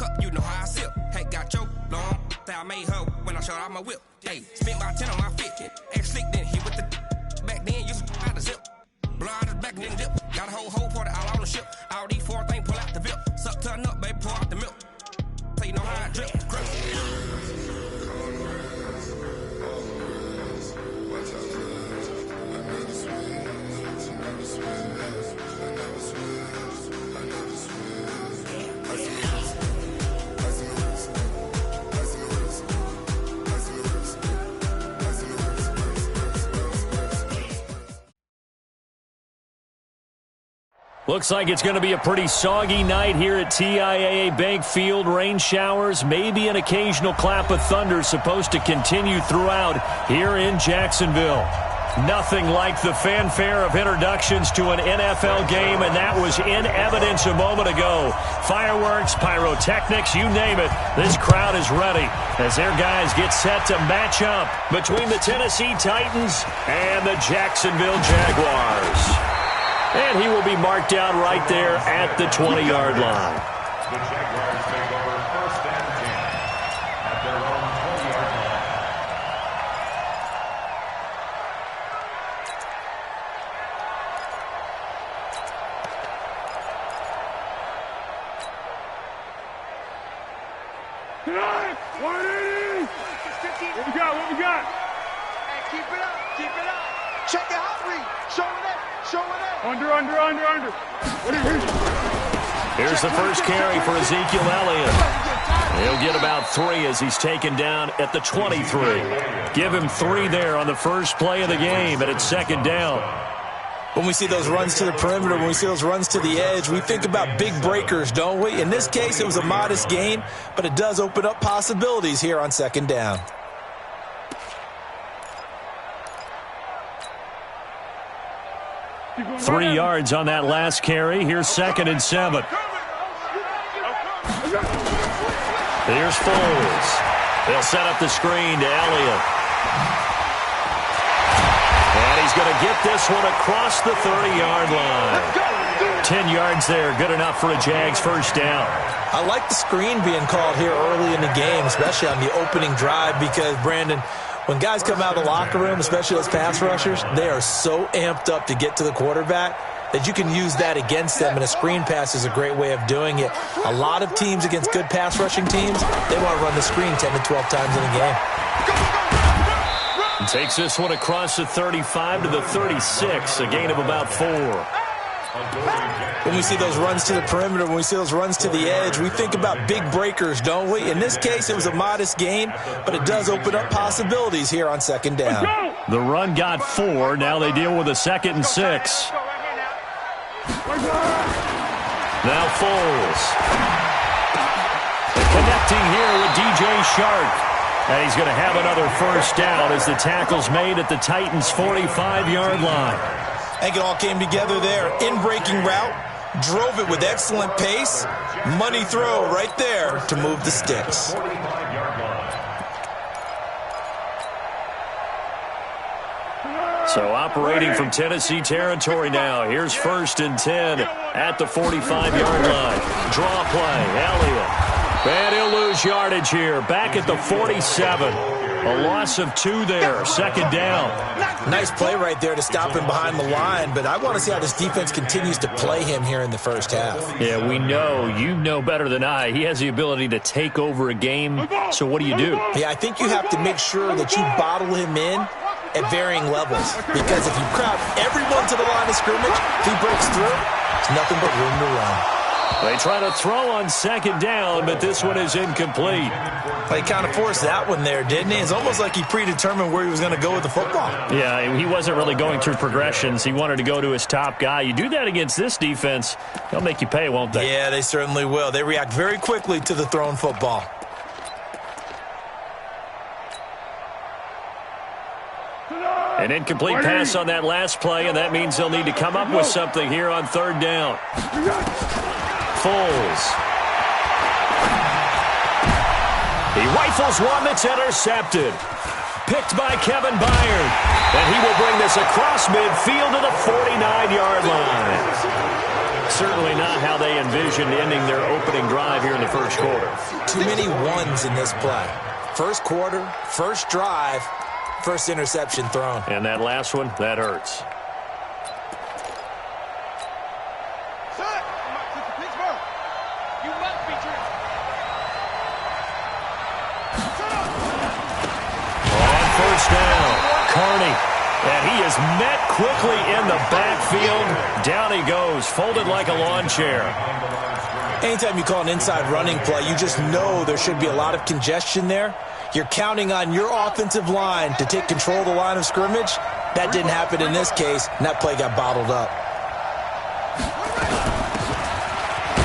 cup, you know how I sip. Hey, got your long, I made her when I showed out my whip. Hey, spent my 10 on my fit. Ex slick, then hit with the back then, used to out the zip. Blood is back, then dip. Got a whole party all on the ship. All these 4 things, pull out the VIP. Suck, turn up, baby, pour out the milk. So you know how I drip. Grip. Looks like it's going to be a pretty soggy night here at TIAA Bank Field. Rain showers, maybe an occasional clap of thunder supposed to continue throughout here in Jacksonville. Nothing like the fanfare of introductions to an NFL game, and that was in evidence a moment ago. Fireworks, pyrotechnics, you name it. This crowd is ready as their guys get set to match up between the Tennessee Titans and the Jacksonville Jaguars. And he will be marked down right there at the 20-yard line. The Jaguars take over 1st and 10 at their own 20-yard line. Tonight, 180. What we got? What we got? Hey, keep it up. Keep it up. Check it out, Reed. Show it up. Show it up. Under. What is it? Here's the first carry for Ezekiel Elliott. He'll get about 3 as he's taken down at the 23. Give him 3 there on the first play of the game, and it's 2nd down. When we see those runs to the perimeter, when we see those runs to the edge, we think about big breakers, don't we? In this case, it was a modest gain, but it does open up possibilities here on 2nd down. Three yards on that last carry. Here's 2nd and 7. Here's Foles. They'll set up the screen to Elliott. And he's going to get this one across the 30-yard line. 10 yards there. Good enough for a Jags first down. I like the screen being called here early in the game, especially on the opening drive, because, Brandon, when guys come out of the locker room, especially those pass rushers, they are so amped up to get to the quarterback that you can use that against them, and a screen pass is a great way of doing it. A lot of teams against good pass rushing teams, they want to run the screen 10 to 12 times in a game. And takes this one across the 35 to the 36, a gain of about 4. When we see those runs to the perimeter, when we see those runs to the edge, we think about big breakers, don't we? In this case, it was a modest gain, but it does open up possibilities here on 2nd down. The run got 4. Now they deal with a 2nd and 6. Now Foles. Connecting here with DJ Shark. And he's going to have another first down as the tackle's made at the Titans' 45-yard line. I think it all came together there. In-breaking route, drove it with excellent pace. Money throw right there to move the sticks. So operating from Tennessee territory now. Here's 1st and 10 at the 45-yard line. Draw play, Elliott. And he'll lose yardage here. Back at the 47. A loss of 2 there. 2nd down. Nice play right there to stop him behind the line, but I want to see how this defense continues to play him here in the first half. Yeah, we know. You know better than I. He has the ability to take over a game. So what do? Yeah, I think you have to make sure that you bottle him in at varying levels, because if you crowd everyone to the line of scrimmage, if he breaks through, it's nothing but room to run. They try to throw on 2nd down, but this one is incomplete. Well, he kind of forced that one there, didn't he? It's almost like he predetermined where he was going to go with the football. Yeah, he wasn't really going through progressions. He wanted to go to his top guy. You do that against this defense, they'll make you pay, won't they? Yeah, they certainly will. They react very quickly to the thrown football. An incomplete pass on that last play, and that means they'll need to come up with something here on 3rd down. Foles. He rifles one that's intercepted. Picked by Kevin Byard. And he will bring this across midfield to the 49-yard line. Certainly not how they envisioned ending their opening drive here in the first quarter. Too many ones in this play. First quarter, first drive, first interception thrown. And that last one, that hurts. On first down, Carney. And he is met quickly in the backfield. Down he goes, folded like a lawn chair. Anytime you call an inside running play, you just know there should be a lot of congestion there. You're counting on your offensive line to take control of the line of scrimmage. That didn't happen in this case, and that play got bottled up.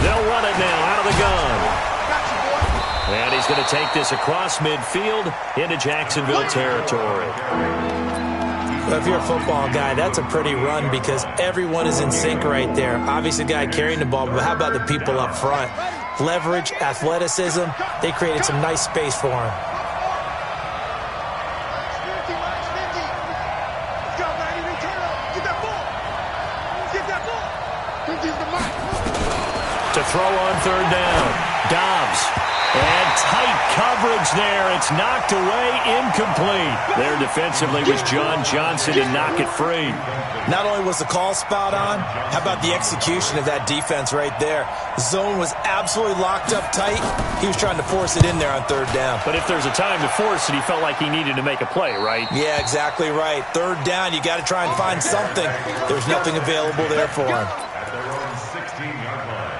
They'll run it now out of the gun. And he's going to take this across midfield into Jacksonville territory. Well, if you're a football guy, that's a pretty run because everyone is in sync right there. Obviously, the guy carrying the ball, but how about the people up front? Leverage, athleticism, they created some nice space for him. To throw on third down, Dobbs. And tight coverage there. It's knocked away, incomplete. There defensively was John Johnson to knock it free. Not only was the call spot on, how about the execution of that defense right there? Zone was absolutely locked up tight. He was trying to force it in there on third down. But if there's a time to force it, he felt like he needed to make a play, right? Yeah, exactly right. Third down, you got to try and find something. There's nothing available there for him. At their own 16-yard line.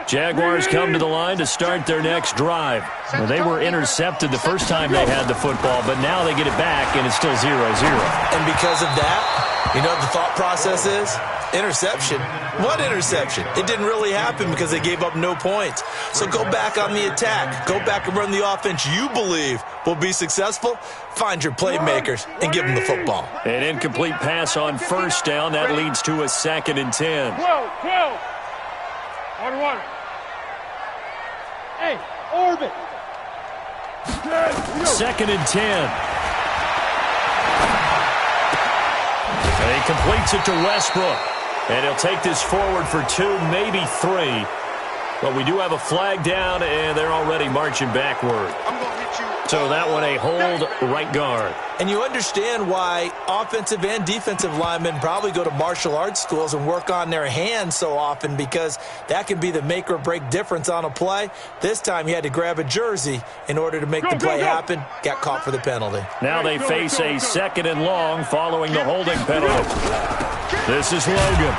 Jaguars come to the line to start their next drive. Well, they were intercepted the first time they had the football, but now they get it back, and it's still 0-0. And because of that, you know what the thought process is? Interception. What interception? It didn't really happen because they gave up no points. So go back on the attack. Go back and run the offense you believe will be successful. Find your playmakers and give them the football. An incomplete pass on first down. That leads to a 2nd and 10. 12. Water. Hey, orbit. 2nd and 10. And he completes it to Westbrook. And he'll take this forward for 2, maybe 3. But we do have a flag down, and they're already marching backward. I'm going to hit you. So that one a hold right guard. And you understand why offensive and defensive linemen probably go to martial arts schools and work on their hands so often, because that can be the make or break difference on a play. This time he had to grab a jersey in order to make the play happen. Got caught for the penalty. Now they face a 2nd and long following the holding penalty. This is Logan.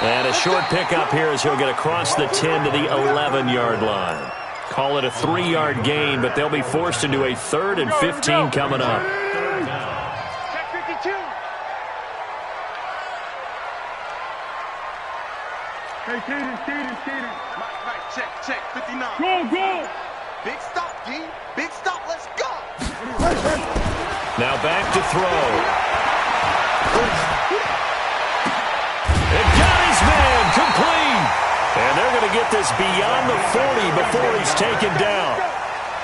And a short pickup here as he'll get across the 10 to the 11-yard line. Call it a 3-yard gain, but they'll be forced into a 3rd and 15 coming up. Check 52. Hey, Kaden. Mike, check, 59. Go. Big stop, D. Big stop, let's go. Now back to throw. It got his man complete. And they're going to get this beyond the 40 before he's taken down.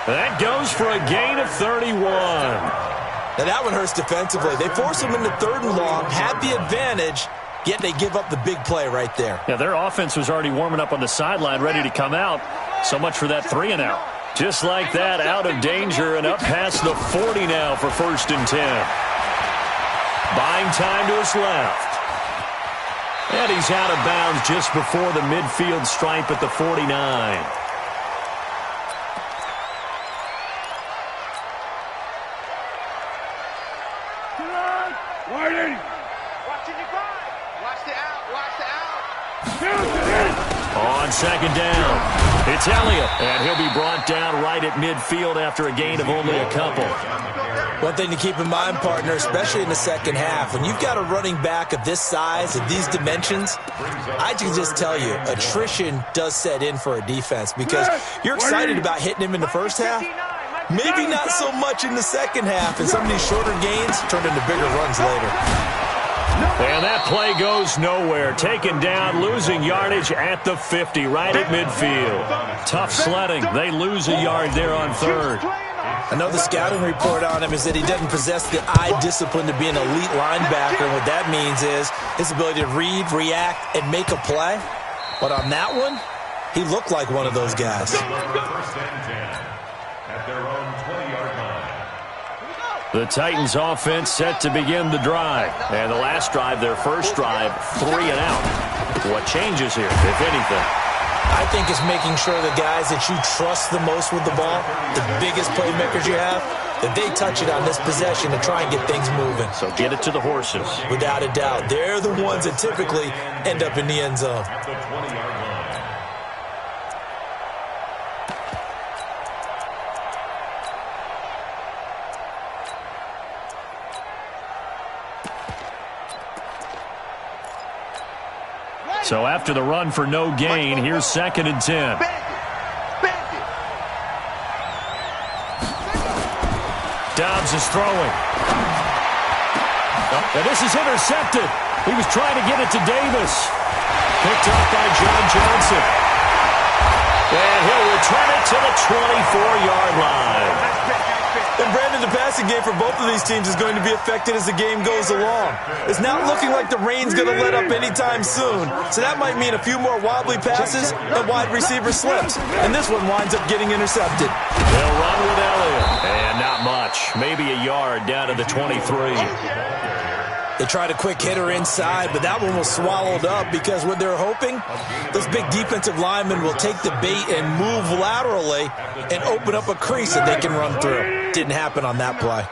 That goes for a gain of 31. Now that one hurts defensively. They force him into 3rd and long, have the advantage, yet they give up the big play right there. Yeah, their offense was already warming up on the sideline, ready to come out. So much for that 3 and out. Just like that, out of danger and up past the 40 now for 1st and 10. Buying time to his left. And he's out of bounds just before the midfield stripe at the 49. Wide 80. Watching you grind. Watch the out. On 2nd down, it's Elliott. And he'll be brought down right at midfield after a gain of only a couple. One thing to keep in mind, partner, especially in the second half, when you've got a running back of this size, of these dimensions, I can just tell you, attrition does set in for a defense because you're excited about hitting him in the first half. Maybe not so much in the second half, and some of these shorter gains turn into bigger runs later. And that play goes nowhere. Taken down, losing yardage at the 50, right at midfield. Tough sledding. They lose a yard there on 3rd. I know the scouting report on him is that he doesn't possess the eye discipline to be an elite linebacker. And what that means is his ability to read, react, and make a play. But on that one, he looked like one of those guys. First and 10 at their own 20-yard line. The Titans offense set to begin the drive. And the last drive, their first drive, 3 and out. What changes here, if anything? I think it's making sure the guys that you trust the most with the ball, the biggest playmakers you have, that they touch it on this possession to try and get things moving. So get it to the horses. Without a doubt. They're the ones that typically end up in the end zone. At the 20-yard line. So after the run for no gain, here's 2nd and 10. Dobbs is throwing. And this is intercepted. He was trying to get it to Davis. Picked up by John Johnson. And he'll return it to the 24-yard line. And Brandon, the passing game for both of these teams is going to be affected as the game goes along. It's not looking like the rain's going to let up anytime soon. So that might mean a few more wobbly passes and wide receiver slips. And this one winds up getting intercepted. They'll run with Elliott. And not much. Maybe a yard down to the 23. They tried a quick hitter inside, but that one was swallowed up because what they're hoping, those big defensive linemen will take the bait and move laterally and open up a crease that they can run through. Didn't happen on that play.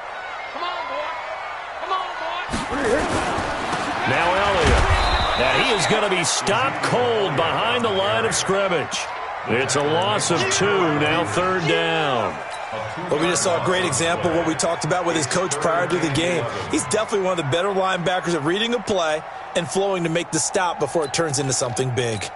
Now Elliott. And he is going to be stopped cold behind the line of scrimmage. It's a loss of 2, now 3rd down. But we just saw a great example of what we talked about with his coach prior to the game. He's definitely one of the better linebackers at reading a play and flowing to make the stop before it turns into something big.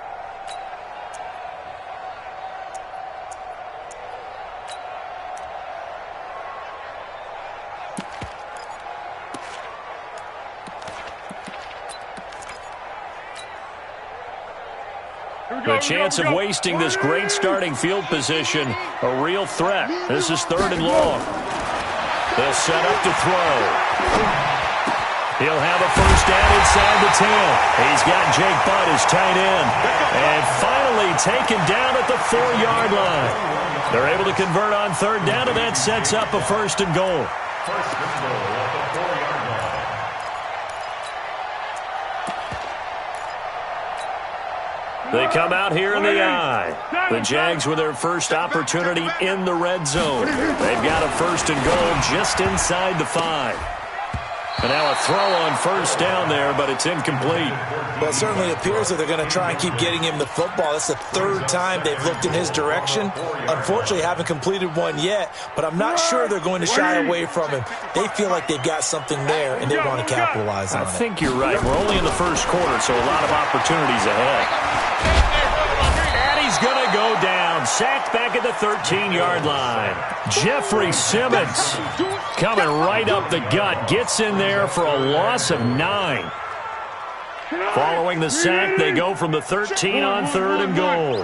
The chance of wasting this great starting field position, a real threat. This is 3rd and long. They'll set up to throw. He'll have a first down inside the 10. He's got Jake Butt, his tight end. And finally taken down at the 4-yard line. They're able to convert on 3rd down, and that sets up a 1st and goal. First and goal at the 4-yard line. They come out here in the eye. The Jags with their first opportunity in the red zone. They've got a 1st and goal just inside the 5. And now a throw on 1st down there, but it's incomplete. Well, it certainly appears that they're going to try and keep getting him the football. That's the 3rd time they've looked in his direction. Unfortunately, haven't completed one yet, but I'm not sure they're going to shy away from him. They feel like they've got something there, and they want to capitalize on it. I think you're right. We're only in the 1st quarter, so a lot of opportunities ahead. And he's going to go down. Sacked back at the 13-yard line. Jeffrey Simmons coming right up the gut. Gets in there for a loss of 9. Following the sack, they go from the 13 on 3rd and goal.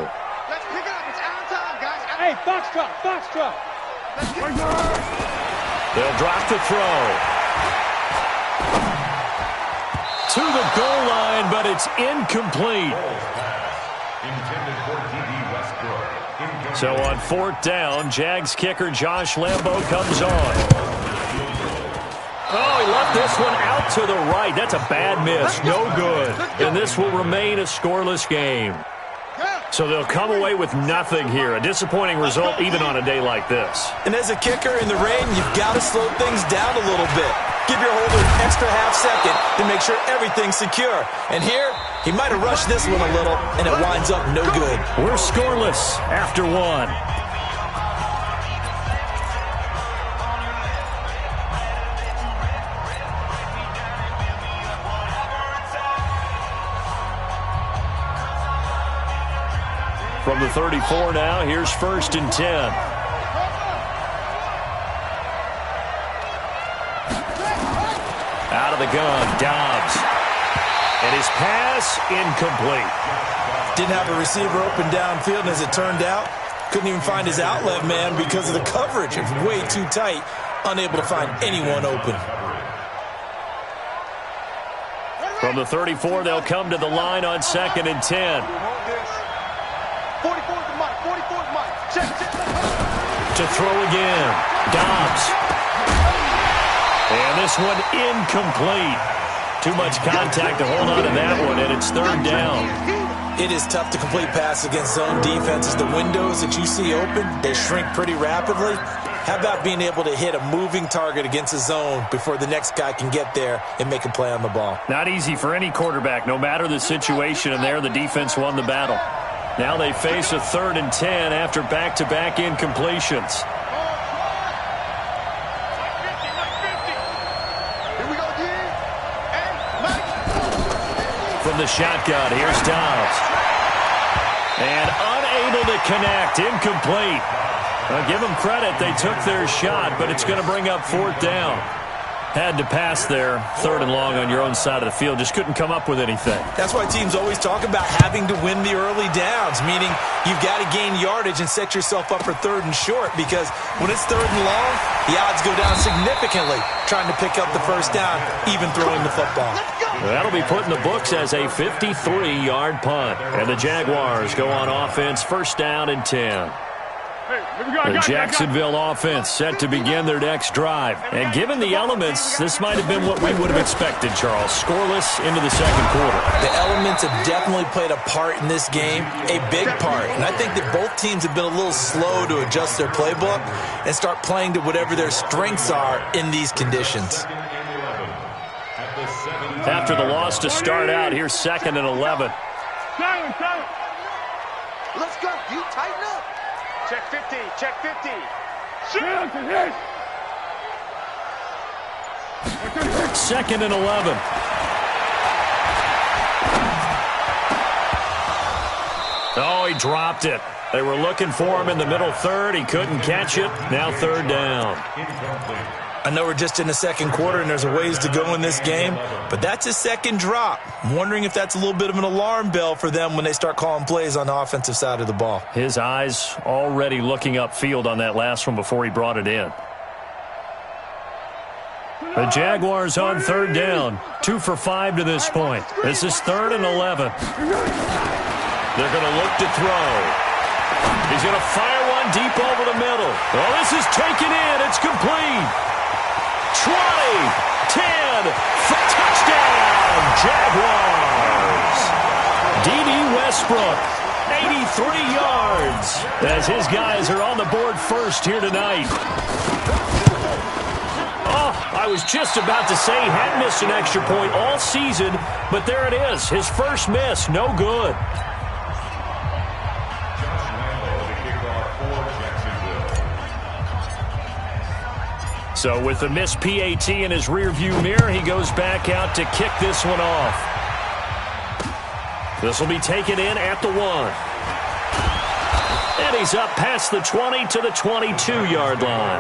Let's pick it up. It's out of time, guys. Hey, Foxtrot. They'll drop the throw. To the goal line, but it's incomplete. Intended for D.D. Westbrook. So on 4th down, Jags kicker Josh Lambo comes on. Oh, he left this one out to the right. That's a bad miss. No good. And this will remain a scoreless game. So they'll come away with nothing here. A disappointing result even on a day like this. And as a kicker in the rain, you've got to slow things down a little bit. Give your holder an extra half second to make sure everything's secure. And here, he might have rushed this one a little, and it winds up no good. We're scoreless after 1. From the 34 now, here's 1st and 10. Out of the gun, Dobbs. And his pass incomplete. Didn't have a receiver open downfield, and as it turned out, Couldn't even find his outlet man because of the coverage. It's way too tight, unable to find anyone open. From the 34, they'll come to the line on 2nd and 10. 44 to Mike. 44 to Mike. Check. To throw again. Dobbs. And this one incomplete. Too much contact to hold on to that one, and it's 3rd down. It is tough to complete passes against zone defenses. The windows that you see open, they shrink pretty rapidly. How about being able to hit a moving target against a zone before the next guy can get there and make a play on the ball? Not easy for any quarterback, no matter the situation, and there the defense won the battle. Now they face a 3rd and 10 after back-to-back incompletions. From the shotgun, here's Dobbs. And unable to connect, incomplete. Well, give them credit, they took their shot, but it's going to bring up 4th down. Had to pass there, 3rd and long on your own side of the field. Just couldn't come up with anything. That's why teams always talk about having to win the early downs, meaning you've got to gain yardage and set yourself up for 3rd and short, because when it's 3rd and long, the odds go down significantly trying to pick up the 1st down, even throwing the football. That'll be put in the books as a 53-yard punt. And the Jaguars go on offense, 1st down and 10. The Jacksonville offense set to begin their next drive. And given the elements, this might have been what we would have expected, Charles. Scoreless into the 2nd quarter. The elements have definitely played a part in this game, a big part. And I think that both teams have been a little slow to adjust their playbook and start playing to whatever their strengths are in these conditions. After the loss to start out, here's 2nd and 11. Silent. Let's go. You tighten up. Check 50. Check 50. Silent and hit. 2nd and 11. Oh, he dropped it. They were looking for him in the middle 3rd. He couldn't catch it. Now 3rd down. I know we're just in the 2nd quarter and there's a ways to go in this game, but that's a 2nd drop. I'm wondering if that's a little bit of an alarm bell for them when they start calling plays on the offensive side of the ball. His eyes already looking upfield on that last one before he brought it in. The Jaguars on 3rd down. 2 for 5 to this point. This is 3rd and 11. They're going to look to throw. He's going to fire one deep over the middle. Oh, this is taken in. It's complete. 20, 10, touchdown, Jaguars. D.D. Westbrook, 83 yards, as his guys are on the board first here tonight. Oh, I was just about to say he hadn't missed an extra point all season, but there it is, his first miss, no good. So with the missed PAT in his rearview mirror, he goes back out to kick this one off. This will be taken in at the 1. And he's up past the 20 to the 22-yard line.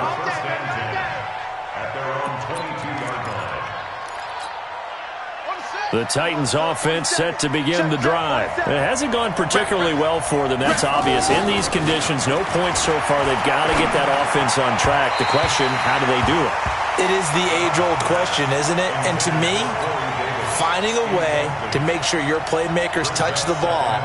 The Titans offense set to begin the drive. It hasn't gone particularly well for them, that's obvious. In these conditions, no points so far. They've got to get that offense on track. The question, how do they do it? It is the age-old question, isn't it? And to me, finding a way to make sure your playmakers touch the ball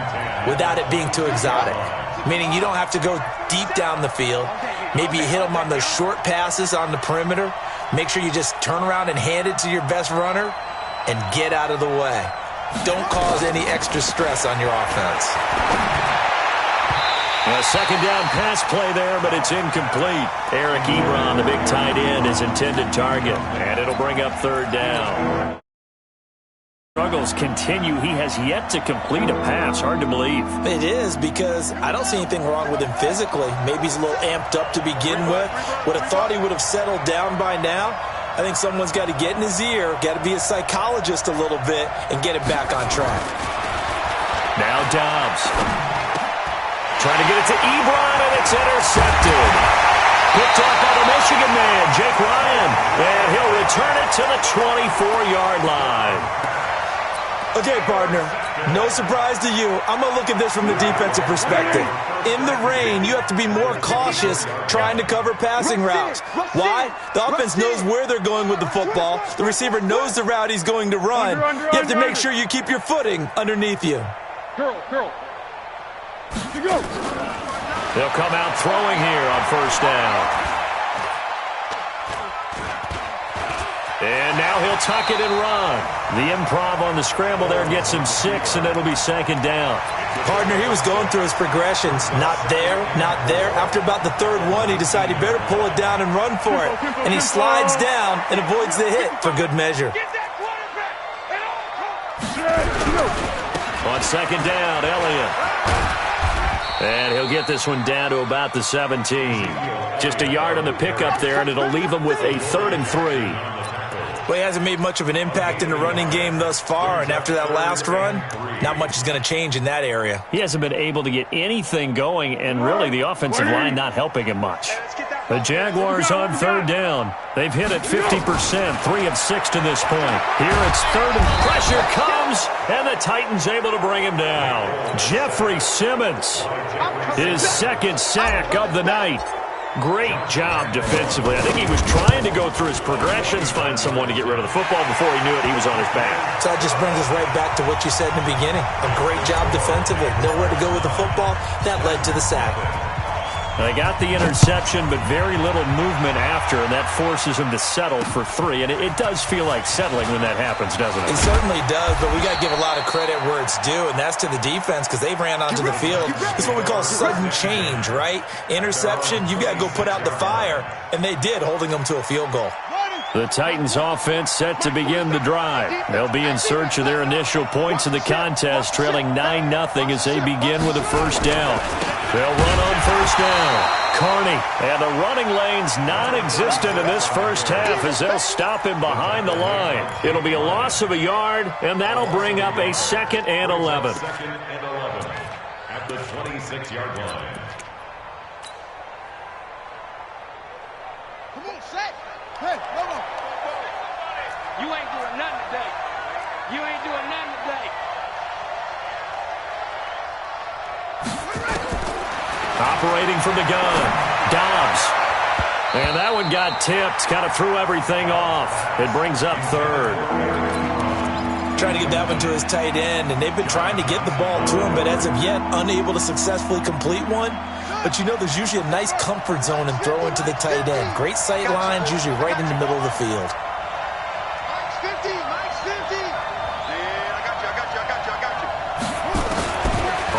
without it being too exotic. Meaning you don't have to go deep down the field. Maybe you hit them on those short passes on the perimeter. Make sure you just turn around and hand it to your best runner and get out of the way. Don't cause any extra stress on your offense. A 2nd down pass play there, but it's incomplete. Eric Ebron, the big tight end, is intended target, and it'll bring up 3rd down. Struggles continue. He has yet to complete a pass. Hard to believe. It is, because I don't see anything wrong with him physically. Maybe he's a little amped up to begin with. Would have thought he would have settled down by now. I think someone's got to get in his ear, got to be a psychologist a little bit, and get it back on track. Now Dobbs. Trying to get it to Ebron, and it's intercepted. Picked off by the Michigan man, Jake Ryan. And he'll return it to the 24-yard line. Okay, partner, no surprise to you. I'm going to look at this from the defensive perspective. In the rain, you have to be more cautious trying to cover passing routes. Why? The offense knows where they're going with the football. The receiver knows the route he's going to run. You have to make sure you keep your footing underneath you. Curl. They'll come out throwing here on first down. And now he'll tuck it and run. The improv on the scramble there gets him 6, and it'll be second down. Partner, he was going through his progressions. Not there, not there. After about the third one, he decided he better pull it down and run for it. And he slides down and avoids the hit for good measure. On second down, Elliott. And he'll get this one down to about the 17. Just a yard on the pickup there, and it'll leave him with a 3rd and 3. Well, he hasn't made much of an impact in the running game thus far, and after that last run, not much is going to change in that area. He hasn't been able to get anything going, and really the offensive line not helping him much. The Jaguars on third down. They've hit it 50%, 3 of 6 to this point. Here it's third, and pressure comes, and the Titans able to bring him down. Jeffrey Simmons, his 2nd sack of the night. Great job defensively. I think he was trying to go through his progressions, find someone to get rid of the football. Before he knew it, he was on his back. So that just brings us right back to what you said in the beginning. A great job defensively. Nowhere to go with the football. That led to the sack. They got the interception, but very little movement after, and that forces him to settle for 3. And it does feel like settling when that happens, doesn't it? It certainly does, but we got to give a lot of credit where it's due, and that's to the defense because they ran onto the field. This is what we call sudden change, right? Interception, you got to go put out the fire, and they did, holding them to a field goal. The Titans offense set to begin the drive. They'll be in search of their initial points of the contest, trailing 9-0 as they begin with a first down. They'll run on first down. Carney, and the running lane's non-existent in this first half as they'll stop him behind the line. It'll be a loss of a yard, and that'll bring up a 2nd and 11. 2nd and 11 at the 26-yard line. Come on, set. Hey, come on. You ain't doing nothing today. You ain't doing nothing today. Operating from the gun, Dobbs. And that one got tipped, kind of threw everything off. It brings up 3rd. Trying to get that one to his tight end, and they've been trying to get the ball to him, but as of yet, unable to successfully complete one. But you know there's usually a nice comfort zone in throwing to the tight end. Great sight lines, usually right in the middle of the field. Max 50, Max 50. Yeah, I got you.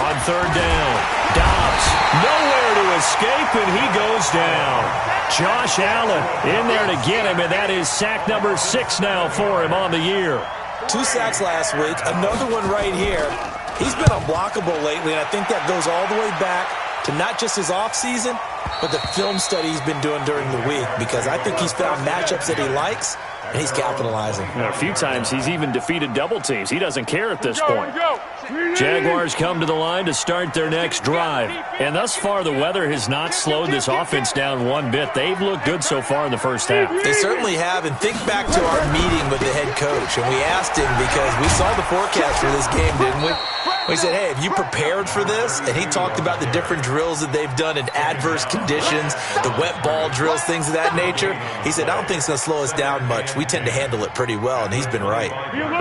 On third down, Dobbs, nowhere to escape, and he goes down. Josh Allen in there to get him, and that is sack number 6 now for him on the year. 2 sacks last week, another one right here. He's been unblockable lately, and I think that goes all the way back to not just his offseason, but the film study he's been doing during the week, because I think he's found matchups that he likes, and he's capitalizing. A few times he's even defeated double teams. He doesn't care at this point. Jaguars come to the line to start their next drive. And thus far, the weather has not slowed this offense down one bit. They've looked good so far in the first half. They certainly have. And think back to our meeting with the head coach. And we asked him, because we saw the forecast for this game, didn't we? We said, hey, have you prepared for this? And he talked about the different drills that they've done in adverse conditions, the wet ball drills, things of that nature. He said, I don't think it's going to slow us down much. We tend to handle it pretty well, and he's been right.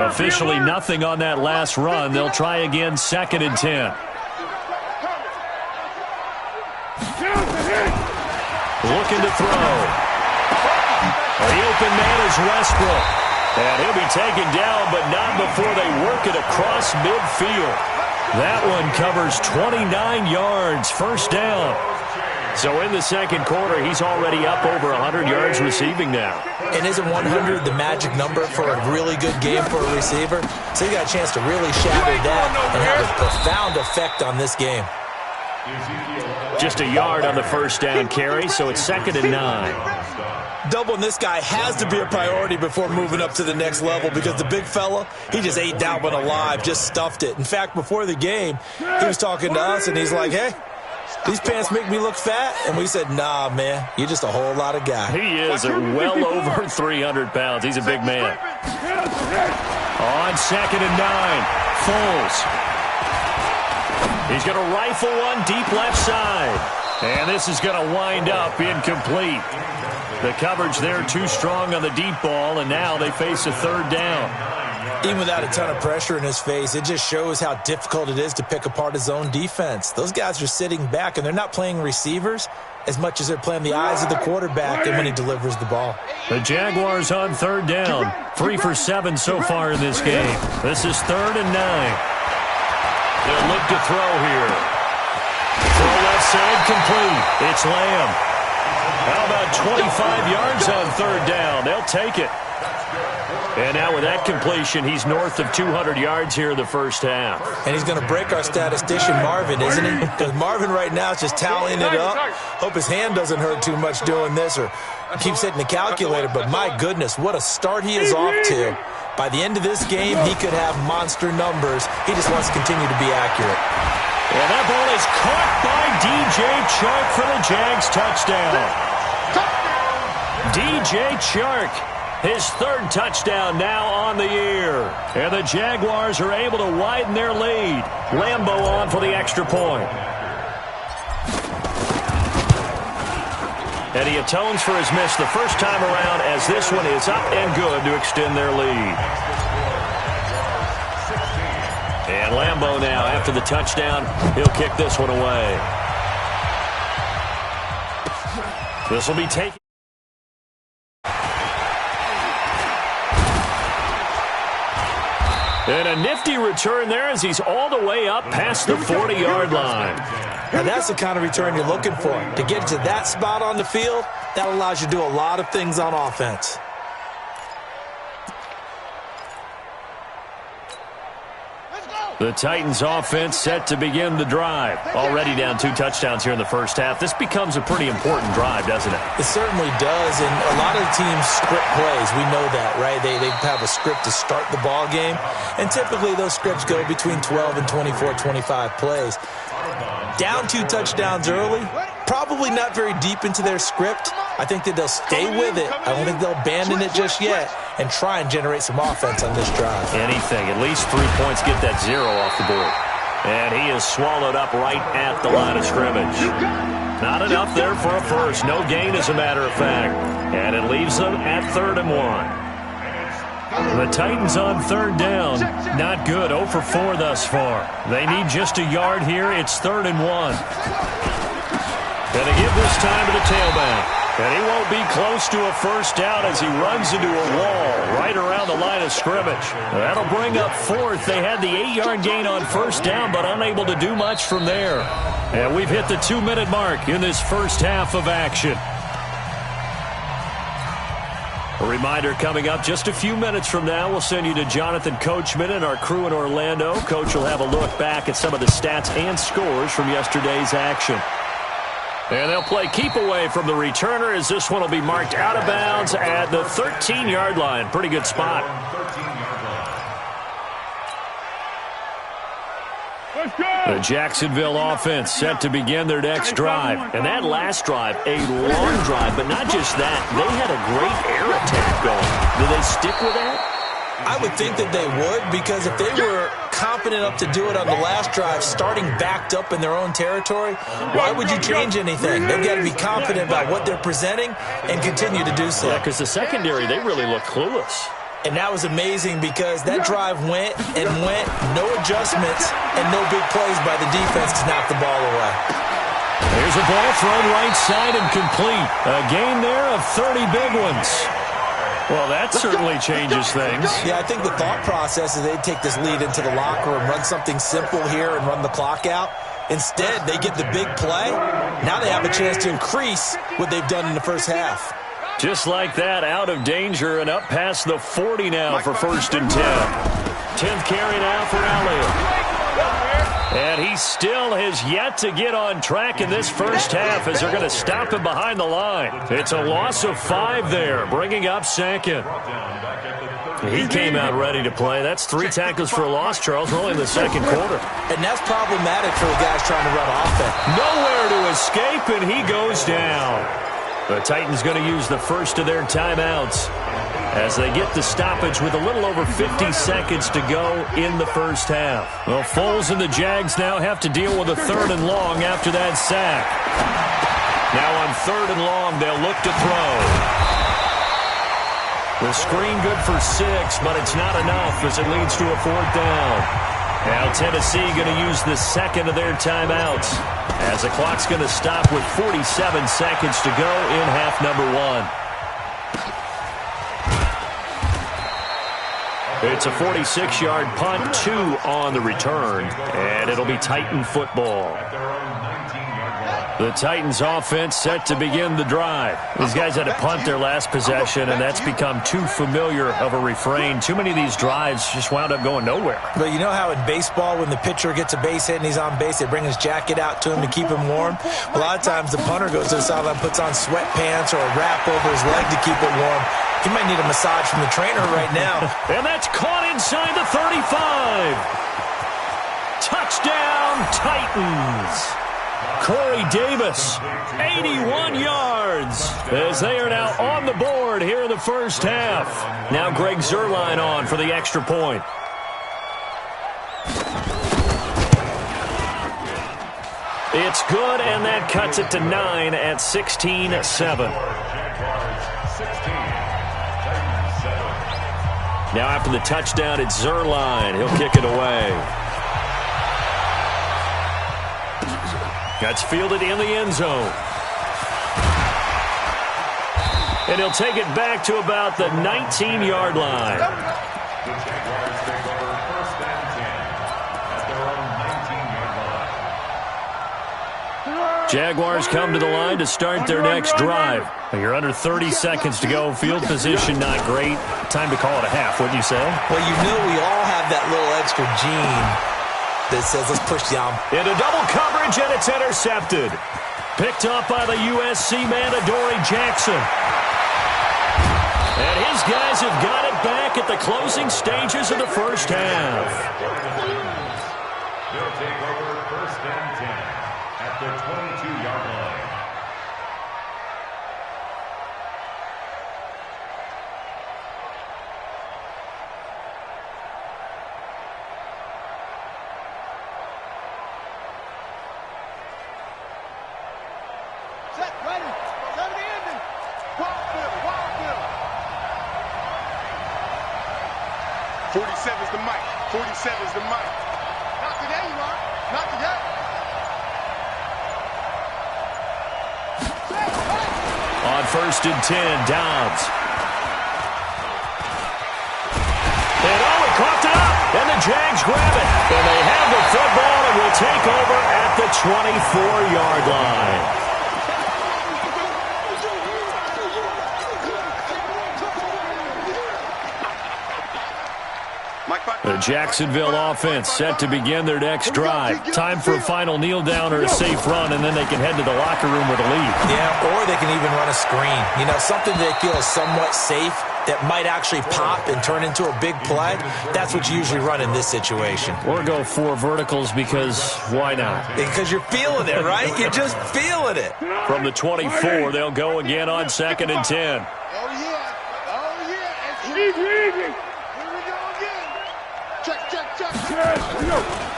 Officially nothing on that last run. They'll try again, 2nd and 10. Looking to throw. The open man is Westbrook. And he'll be taken down, but not before they work it across midfield. That one covers 29 yards, first down. So in the second quarter, he's already up over 100 yards receiving now. And isn't 100 the magic number for a really good game for a receiver? So he got a chance to really shatter that and have a profound effect on this game. Just a yard on the first down carry, so it's 2nd and 9. Doubling this guy has to be a priority before moving up to the next level, because the big fella, he just ate that one alive, just stuffed it. In fact, before the game, he was talking to us, and he's like, hey, these pants make me look fat. And we said, nah, man, you're just a whole lot of guy. He is well over 300 pounds. He's a big man. On 2nd and 9, Foles. He's going to rifle one deep left side. And this is going to wind up incomplete. The coverage there too strong on the deep ball, and now they face a 3rd down. Even without a ton of pressure in his face, it just shows how difficult it is to pick apart his own defense. Those guys are sitting back, and they're not playing receivers as much as they're playing the eyes of the quarterback and when he delivers the ball. The Jaguars on 3rd down. 3 for 7 so far in this game. This is 3rd and 9. They'll look to throw here. Throw left side complete. It's Lamb. How about 25 yards on 3rd down? They'll take it. And now with that completion, he's north of 200 yards here in the first half. And he's going to break our statistician, Marvin, isn't he? Because Marvin right now is just tallying it up. Hope his hand doesn't hurt too much doing this or keeps hitting the calculator. But my goodness, what a start he is off to. By the end of this game, he could have monster numbers. He just wants to continue to be accurate. And that ball is caught by DJ Chark for the Jags touchdown. DJ Chark, his 3rd touchdown now on the year. And the Jaguars are able to widen their lead. Lambeau on for the extra point. And he atones for his miss the first time around as this one is up and good to extend their lead. And Lambeau now, after the touchdown, he'll kick this one away. This will be taken. And a nifty return there as he's all the way up past the 40-yard line. Now that's the kind of return you're looking for. To get to that spot on the field, that allows you to do a lot of things on offense. The Titans offense set to begin the drive. Already down 2 touchdowns here in the first half. This becomes a pretty important drive, doesn't it? It certainly does, and a lot of the teams script plays. We know that, right? They have a script to start the ball game, and typically those scripts go between 12 and 24, 25 plays. Down 2 touchdowns early, probably not very deep into their script. I think that they'll stay with it. I don't think they'll abandon it just yet and try and generate some offense on this drive. Anything, at least 3 points, get that 0 off the board. And he is swallowed up right at the line of scrimmage. Not enough there for a first. No gain, as a matter of fact. And it leaves them at 3rd and 1. The Titans on 3rd down. Not good. 0 for 4 thus far. They need just a yard here. It's 3rd and 1. And they give this time to the tailback. And he won't be close to a first down as he runs into a wall right around the line of scrimmage. That'll bring up 4th. They had the 8-yard gain on first down, but unable to do much from there. And we've hit the 2-minute mark in this first half of action. A reminder coming up just a few minutes from now, we'll send you to Jonathan Coachman and our crew in Orlando. Coach will have a look back at some of the stats and scores from yesterday's action. And they'll play keep away from the returner as this one will be marked out of bounds at the 13-yard line. Pretty good spot. The Jacksonville offense set to begin their next drive. And that last drive, a long drive, but not just that. They had a great air attack going. Do they stick with that? I would think that they would, because if they were confident enough to do it on the last drive, starting backed up in their own territory, why would you change anything? They've got to be confident about what they're presenting and continue to do so. Yeah, because the secondary, they really look clueless. And that was amazing because that drive went and went, no adjustments, and no big plays by the defense to knock the ball away. There's a ball thrown right side and complete. A gain there of 30 big ones. Well, that certainly changes things. Yeah, I think the thought process is they'd take this lead into the locker room, run something simple here and run the clock out. Instead, they get the big play. Now they have a chance to increase what they've done in the first half. Just like that, out of danger and up past the 40 now for 1st and 10. 10th carry now for Elliott. And he still has yet to get on track in this first half as they're going to stop him behind the line. It's a loss of 5 there, bringing up 2nd. He came out ready to play. That's 3 tackles for a loss, Charles. We're only in the 2nd quarter. And that's problematic for the guys trying to run offense. Nowhere to escape, and he goes down. The Titans going to use the first of their timeouts. as they get the stoppage with a little over 50 seconds to go in the first half. Well, Foles and the Jags now have to deal with a 3rd and long after that sack. Now on 3rd and long, they'll look to throw. The screen good for 6, but it's not enough as it leads to a 4th down. Now Tennessee going to use the second of their timeouts as the clock's going to stop with 47 seconds to go in half number 1. It's a 46-yard punt, 2 on the return, and it'll be Titan football. The Titans offense set to begin the drive. These guys had to punt their last possession, and that's become too familiar of a refrain. Too many of these drives just wound up going nowhere. But you know how in baseball, when the pitcher gets a base hit and he's on base, they bring his jacket out to him to keep him warm? A lot of times the punter goes to the sideline, puts on sweatpants or a wrap over his leg to keep it warm. He might need a massage from the trainer right now. And that's caught inside the 35. Touchdown, Titans. Corey Davis, 81 yards, as they are now on the board here in the first half. Now Greg Zuerlein on for the extra point. It's good, and that cuts it to 9 at 16-7. Now after the touchdown, it's Zuerlein. He'll kick it away. That's fielded in the end zone. And he'll take it back to about the 19-yard line. The Jaguars take over 1st and 10 at their own 19-yard line. Jaguars come to the line to start their next drive. You're under 30 seconds to go. Field position not great. Time to call it a half, wouldn't you say? Well, you know we all have that little extra gene that says let's push down. Into double coverage, and it's intercepted. Picked up by the USC man, Adoree Jackson. And his guys have got it back at the closing stages of the first half. They'll take over 1st and 10 at the 22-yard line. Set, ready. 70 ending. Wildfield. 47's the mic. 47's the mic. Not today, you are. Not today. On 1st and 10, Downs. And he coughed it up, and the Jags grab it. And they have the football and will take over at the 24-yard line. The Jacksonville offense set to begin their next drive. Time for a final kneel down or a safe run, and then they can head to the locker room with a lead. Yeah, or they can even run a screen. You know, something they feel is somewhat safe that might actually pop and turn into a big play. That's what you usually run in this situation. Or go 4 verticals because why not? Because you're feeling it, right? You're just feeling it. From the 24, they'll go again on 2nd and 10. Oh, yeah. Oh, yeah. Easy. Here we go again. Check.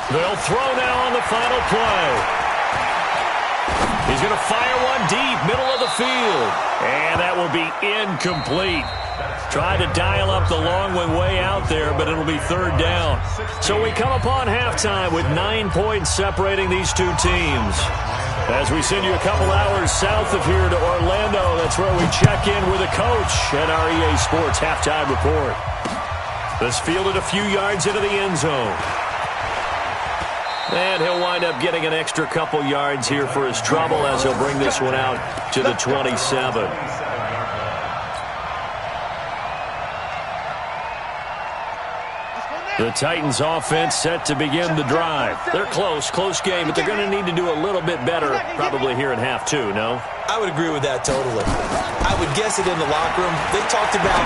They'll throw now on the final play. He's going to fire one deep, middle of the field. And that will be incomplete. Tried to dial up the long one way out there, but it'll be 3rd down. So we come upon halftime with 9 points separating these two teams. As we send you a couple hours south of here to Orlando, that's where we check in with a coach at our EA Sports Halftime Report. This fielded a few yards into the end zone. And he'll wind up getting an extra couple yards here for his trouble as he'll bring this one out to the 27. Let's go The Titans offense set to begin the drive. They're close game, but they're going to need to do a little bit better probably here in half two, no? I would agree with that totally. I would guess it in the locker room. They talked about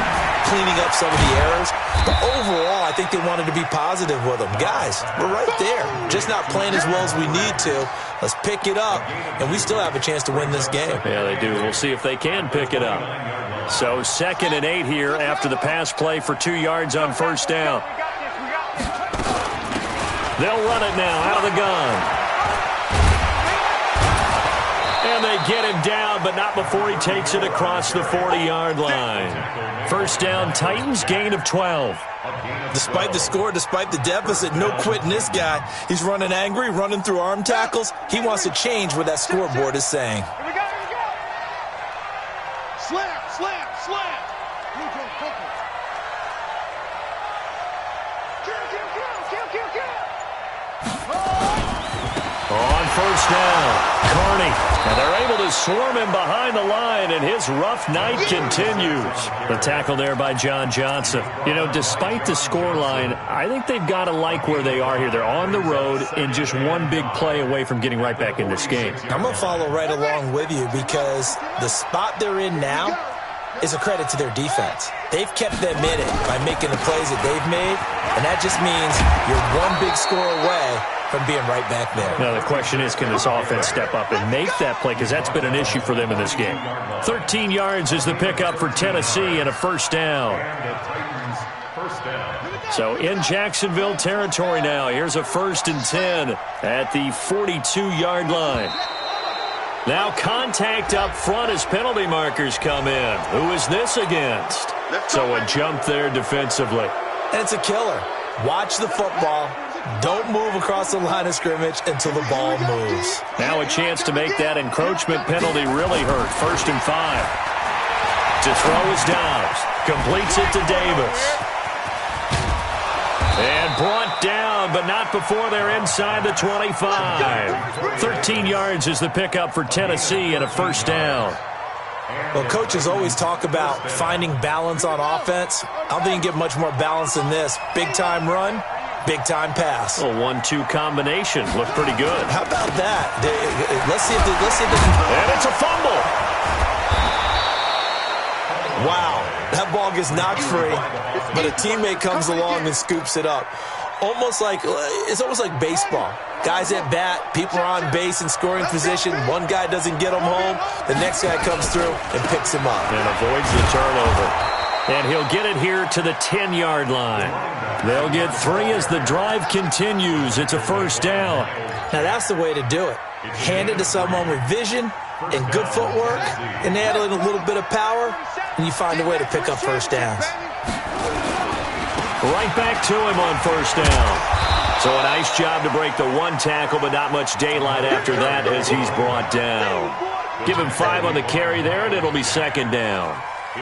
cleaning up some of the errors, but overall I think they wanted to be positive with them. Guys, we're right there. Just not playing as well as we need to. Let's pick it up, and we still have a chance to win this game. Yeah, they do. We'll see if they can pick it up. So 2nd and 8 here after the pass play for 2 yards on first down. They'll run it now out of the gun. And they get him down, but not before he takes it across the 40-yard line. First down, Titans, gain of 12. Despite the score, despite the deficit, no quitting this guy. He's running angry, running through arm tackles. He wants to change what that scoreboard is saying. Here we go. Slam, slam, slam. On first down, Carney. And they're able to swarm him behind the line, and his rough night continues. The tackle there by John Johnson. You know, despite the scoreline, I think they've got to like where they are here. They're on the road and just one big play away from getting right back in this game. I'm going to follow right along with you because the spot they're in now is a credit to their defense. They've kept them in it by making the plays that they've made, and that just means you're one big score away from being right back there. Now the question is, can this offense step up and make that play? Because that's been an issue for them in this game. 13 yards is the pickup for Tennessee and a first down. So in Jacksonville territory now. Here's a 1st and 10 at the 42-yard line. Now contact up front as penalty markers come in. Who is this against? So a jump there defensively. And it's a killer. Watch the football. Don't move across the line of scrimmage until the ball moves. Now a chance to make that encroachment penalty really hurt. 1st and 5. To throw is Dobbs. Completes it to Davis. And brought down, but not before they're inside the 25. 13 yards is the pickup for Tennessee and a first down. Well, coaches always talk about finding balance on offense. I don't think you can get much more balance than this. Big-time run, big-time pass. A 1-2 combination. Looked pretty good. How about that? Let's see if they can... And it's a fumble. Wow, that ball gets knocked free, but a teammate comes along and scoops it up. It's almost like baseball. Guys at bat, people are on base in scoring position. One guy doesn't get them home. The next guy comes through and picks him up. And avoids the turnover. And he'll get it here to the 10-yard line. They'll get 3 as the drive continues. It's a first down. Now that's the way to do it. Hand it to someone with vision and good footwork, and add in a little bit of power, and you find a way to pick up first downs. Right back to him on first down. So a nice job to break the 1 tackle, but not much daylight after that as he's brought down. Give him 5 on the carry there, and it'll be 2nd down.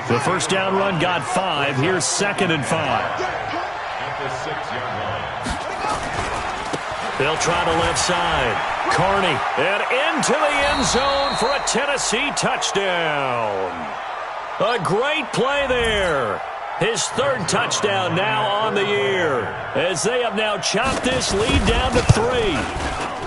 The first down run got 5. Here's 2nd and 5. They'll try the left side. Carney, and into the end zone for a Tennessee touchdown. A great play there. His 3rd touchdown now on the year, as they have now chopped this lead down to 3.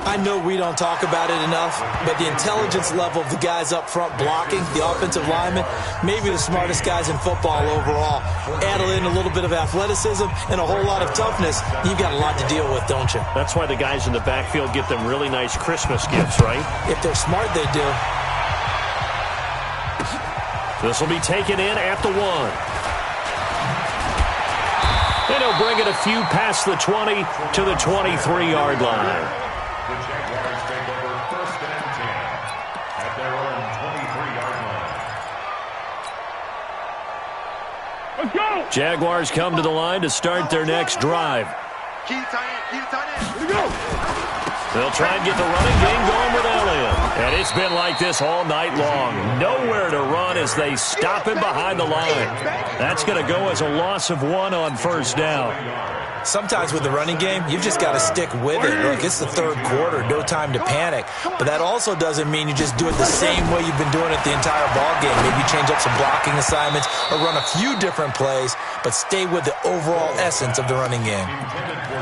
I know we don't talk about it enough, but the intelligence level of the guys up front blocking, the offensive linemen, maybe the smartest guys in football overall. Add in a little bit of athleticism and a whole lot of toughness, you've got a lot to deal with, don't you? That's why the guys in the backfield get them really nice Christmas gifts, right? If they're smart, they do. This will be taken in at the 1. And he'll bring it a few past the 20 to the 23-yard line. The Jaguars take over 1st and 10 at their own 23-yard line. Let's go! Jaguars come to the line to start their next drive. Key tight end, key tight end. Here we go! They'll try and get the running game going with Elliott. And It's been like this all night long. Nowhere to run as they stop him behind the line. That's going to go as a loss of 1 on first down. Sometimes with the running game, you've just got to stick with it. Look, it's the third quarter, no time to panic. But that also doesn't mean you just do it the same way you've been doing it the entire ball game. Maybe change up some blocking assignments or run a few different plays, but stay with the overall essence of the running game.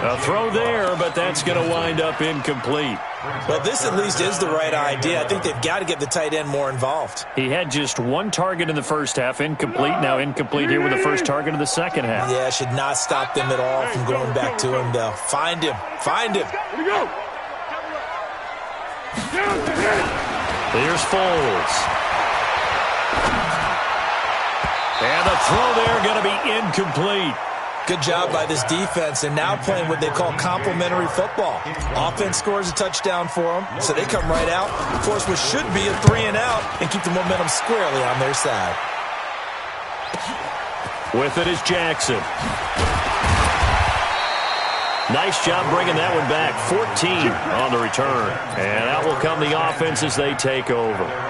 A throw there, but that's going to wind up incomplete. Well, this at least is the right idea. I think they've got to get the tight end more involved. He had just 1 target in the first half, incomplete. Now incomplete here with the first target of the second half. Yeah, should not stop them at all from going back to him, though. Find him. Find him. Here we go. Here's Foles. And the throw there going to be incomplete. Good job by this defense, and now playing what they call complementary football. Offense scores a touchdown for them, so they come right out, force what should be a 3-and-out, and keep the momentum squarely on their side. With it is Jackson. Nice job bringing that one back. 14 on the return. And out will come the offense as they take over.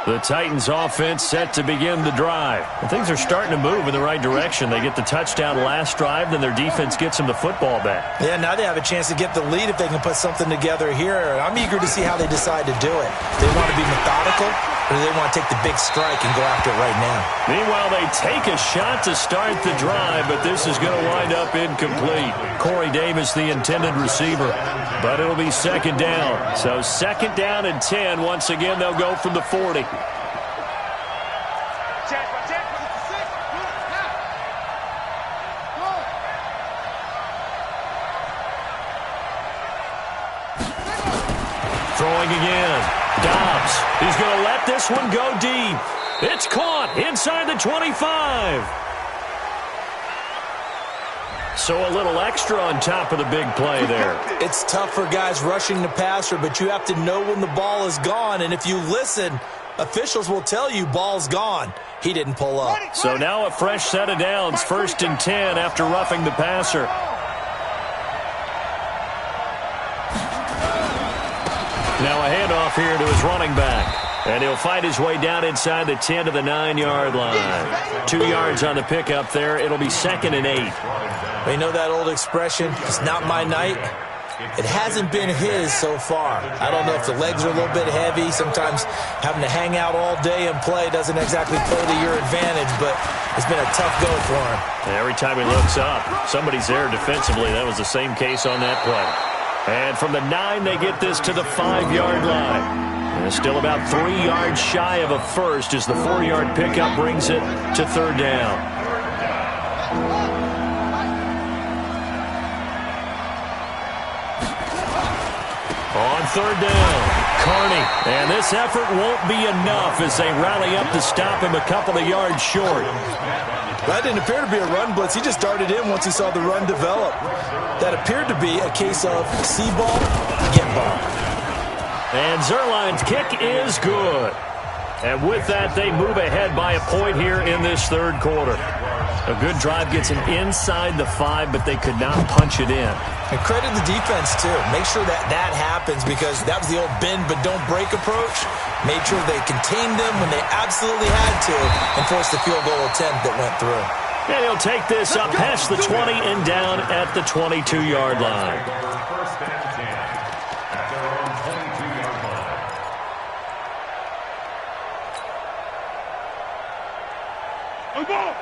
The Titans offense set to begin the drive. And things are starting to move in the right direction. They get the touchdown last drive, then their defense gets them the football back. Yeah, now they have a chance to get the lead if they can put something together here. I'm eager to see how they decide to do it. They want to be methodical, or do they want to take the big strike and go after it right now? Meanwhile, they take a shot to start the drive, but this is going to wind up incomplete. Corey Davis, the intended receiver. But it'll be second down. So second down and 10. Once again, they'll go from the 40. Throwing again. Dobbs. He's going to let this one go deep. It's caught inside the 25. So a little extra on top of the big play there. It's tough for guys rushing the passer, but you have to know when the ball is gone. And if you listen, officials will tell you ball's gone. He didn't pull up. So now a fresh set of downs, 1st and 10 after roughing the passer. Now a handoff here to his running back. And he'll fight his way down inside the 10 to the 9-yard line. 2 yards on the pickup there. It'll be 2nd and 8. You know that old expression, it's not my night? It hasn't been his so far. I don't know if the legs are a little bit heavy. Sometimes having to hang out all day and play doesn't exactly play to your advantage, but it's been a tough go for him. Every time he looks up, somebody's there defensively. That was the same case on that play. And from the 9, they get this to the 5-yard line. And still about 3 yards shy of a first as the 4-yard pickup brings it to 3rd down. On 3rd down, Carney. And this effort won't be enough as they rally up to stop him a couple of yards short. That didn't appear to be a run blitz. He just darted in once he saw the run develop. That appeared to be a case of see ball, get ball. And Zuerlein's kick is good. And with that, they move ahead by a point here in this 3rd quarter. A good drive gets them inside the 5, but they could not punch it in. And credit the defense, too. Make sure that that happens because that was the old bend but don't break approach. Made sure they contained them when they absolutely had to and forced the field goal attempt that went through. And he'll take this up past the 20 and down at the 22-yard line.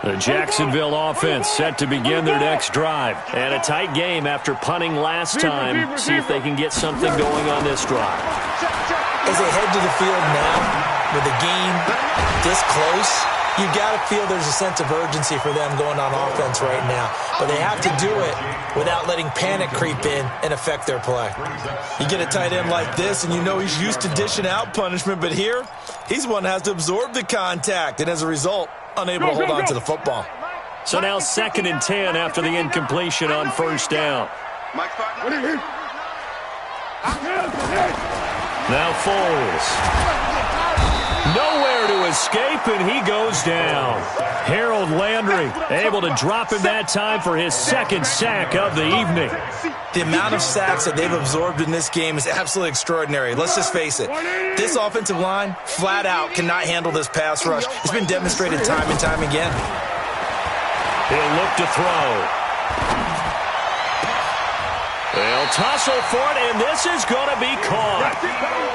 The Jacksonville offense set to begin their next drive. And a tight game after punting last time. See if they can get something going on this drive. As they head to the field now, with the game this close, you've got to feel there's a sense of urgency for them going on offense right now. But they have to do it without letting panic creep in and affect their play. You get a tight end like this, and you know he's used to dishing out punishment. But here, he's one that has to absorb the contact. And as a result, unable to hold on to the football. So now 2nd and 10 after the incompletion on 1st down. Now Foles. Nowhere to escape, and he goes down. Harold Landry able to drop him that time for his second sack of the evening. The amount of sacks that they've absorbed in this game is absolutely extraordinary. Let's just face it. This offensive line, flat out, cannot handle this pass rush. It's been demonstrated time and time again. He'll look to throw. They'll tussle for it, and this is going to be caught.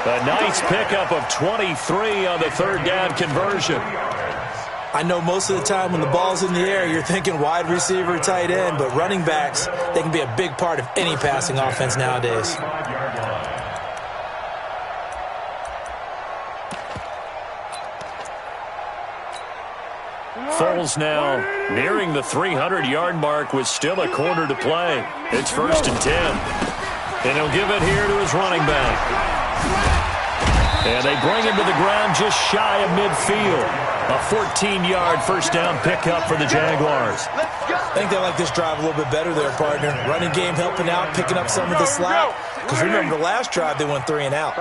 A nice pickup of 23 on the third down conversion. I know most of the time when the ball's in the air, you're thinking wide receiver, tight end, but running backs, they can be a big part of any passing offense nowadays. Foles now nearing the 300-yard mark with still a quarter to play. It's 1st and 10. And he'll give it here to his running back. And they bring him to the ground just shy of midfield. A 14-yard first down pickup for the Jaguars. I think they like this drive a little bit better there, partner. Running game helping out, picking up some of the slack. Because remember, the last drive they went 3 and out.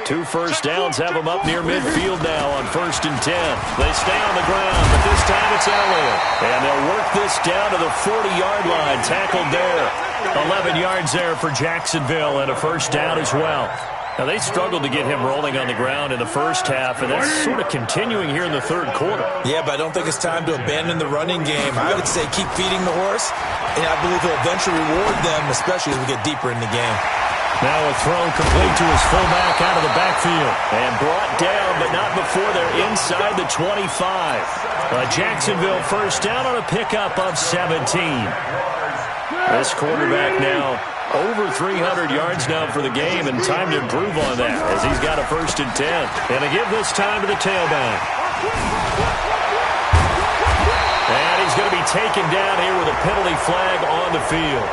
2 first downs have them up near midfield now on 1st and 10. They stay on the ground, but this time it's Elliott. And they'll work this down to the 40-yard line, tackled there. 11 yards there for Jacksonville and a first down as well. Now, they struggled to get him rolling on the ground in the first half, and that's sort of continuing here in the third quarter. Yeah, but I don't think it's time to abandon the running game. I would say keep feeding the horse, and I believe he'll eventually reward them, especially as we get deeper in the game. Now a throw complete to his fullback out of the backfield. And brought down, but not before they're inside the 25. A Jacksonville first down on a pickup of 17. This quarterback now over 300 yards now for the game, and time to improve on that as he's got a 1st and 10. And to give this time to the tailback. And he's going to be taken down here with a penalty flag on the field.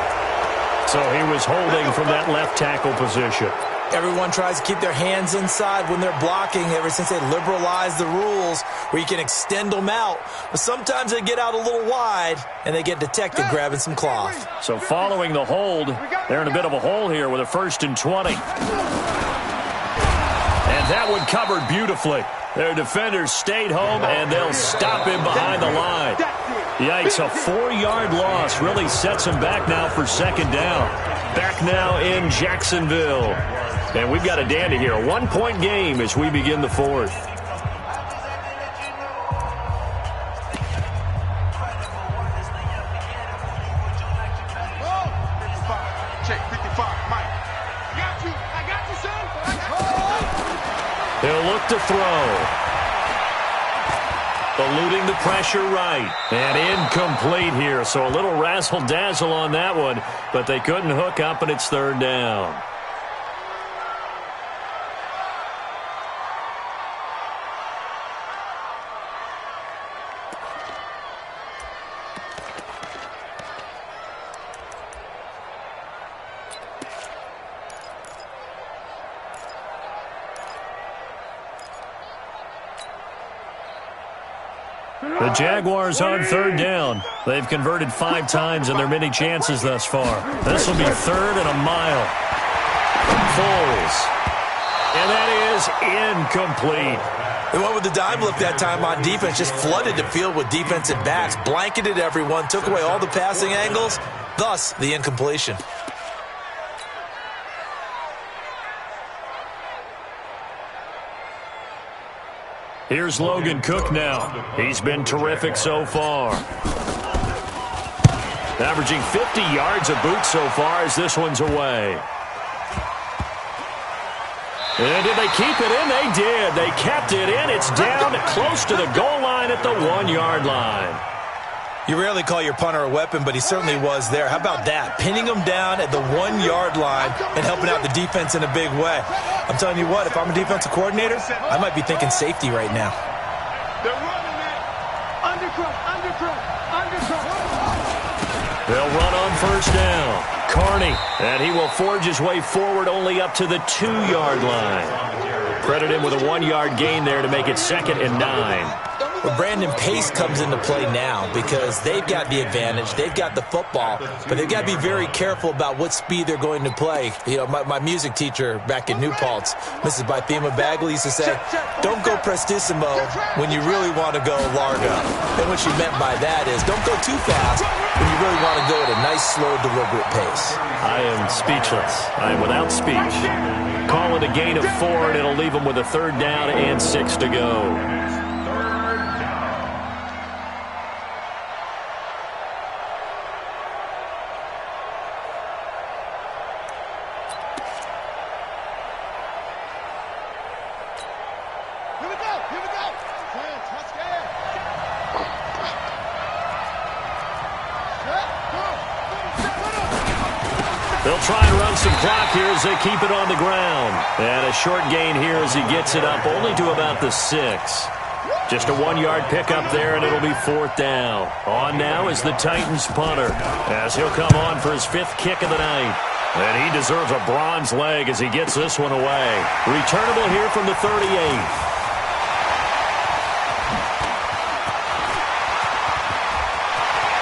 So he was holding from that left tackle position. Everyone tries to keep their hands inside when they're blocking ever since they liberalized the rules where you can extend them out. But sometimes they get out a little wide and they get detected grabbing some cloth. So following the hold, they're in a bit of a hole here with a 1st and 20. And that one covered beautifully. Their defenders stayed home, and they'll stop him behind the line. Yikes, a 4-yard loss really sets him back now for 2nd down. Back now in Jacksonville. And we've got a dandy here. A 1-point game as we begin the 4th. Check 55, Mike. I got you, son. He'll look to throw. Eluding the pressure right. And incomplete here. So a little razzle-dazzle on that one. But they couldn't hook up, and it's 3rd down. The Jaguars on 3rd down. They've converted 5 times in their many chances thus far. This will be 3rd and a mile. Foles. And that is incomplete. They went with the dime look that time on defense, just flooded the field with defensive backs, blanketed everyone, took away all the passing angles, thus the incompletion. Here's Logan Cook now. He's been terrific so far. Averaging 50 yards a boot so far as this one's away. And did they keep it in? They did. They kept it in. It's down close to the goal line at the 1-yard line. You rarely call your punter a weapon, but he certainly was there. How about that? Pinning him down at the 1-yard line and helping out the defense in a big way. I'm telling you what, if I'm a defensive coordinator, I might be thinking safety right now. They're running it. Undercut. They'll run on 1st down. Carney, and he will forge his way forward only up to the 2-yard line. Credit him with a 1-yard gain there to make it 2nd and 9. Well, Brandon, pace comes into play now because they've got the advantage. They've got the football, but they've got to be very careful about what speed they're going to play. You know, my music teacher back in New Paltz, Mrs. Bythema Bagley, used to say, don't go prestissimo when you really want to go largo. And what she meant by that is don't go too fast when you really want to go at a nice, slow, deliberate pace. I am speechless. I am without speech. Call it a gain of 4, and it'll leave them with a 3rd down and 6 to go. They'll try and run some clock here as they keep it on the ground. And a short gain here as he gets it up only to about the 6. Just a 1-yard pickup there, and it'll be 4th down. On now is the Titans punter, as he'll come on for his 5th kick of the night. And he deserves a bronze leg as he gets this one away. Returnable here from the 38th.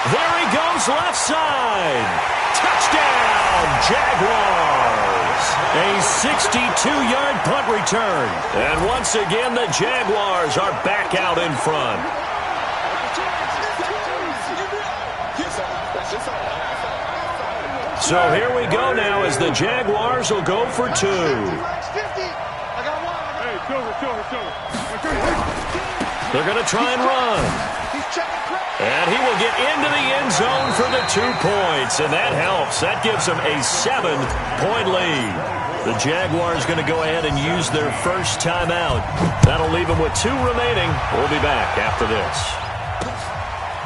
There he goes, left side. Touchdown, Jaguars! A 62-yard punt return. And once again, the Jaguars are back out in front. So here we go now as the Jaguars will go for 2. They're going to try and run. And he will get into the end zone for the 2 points, and that helps. That gives them a 7-point lead. The Jaguars going to go ahead and use their first timeout. That'll leave them with 2 remaining. We'll be back after this.